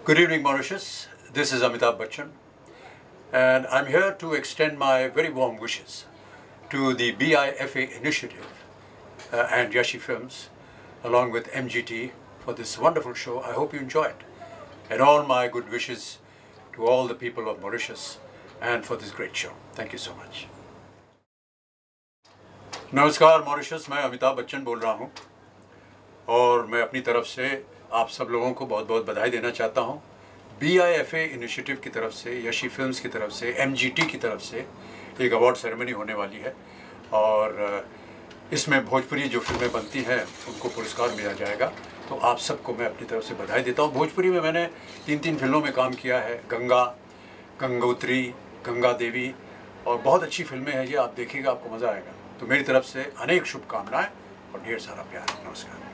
Good evening, Mauritius. This is Amitabh Bachchan, and I'm here to extend my very warm wishes to the BIFA initiative and Yashi Films, along with MGT, for this wonderful show. I hope you enjoy it. And all my good wishes to all the people of Mauritius and for this great show. Thank you so much. नमस्कार Mauritius, मैं अमिताभ बच्चन बोल रहा हूँ और मैं अपनी तरफ से आप सब लोगों को बहुत बहुत बधाई देना चाहता हूँ। BIFA इनिशिएटिव की तरफ से, यशी फिल्म्स की तरफ से, MGT की तरफ से एक अवार्ड सेरेमनी होने वाली है और इसमें भोजपुरी जो फिल्में बनती हैं उनको पुरस्कार मिला जाएगा। तो आप सबको मैं अपनी तरफ से बधाई देता हूँ। भोजपुरी में मैंने 3 फिल्मों में काम किया है, गंगा, गंगोत्री, गंगा देवी, और बहुत अच्छी फिल्में हैं ये, आप देखिएगा, आपको मज़ा आएगा। तो मेरी तरफ से अनेक शुभकामनाएं और ढेर सारा प्यार। नमस्कार।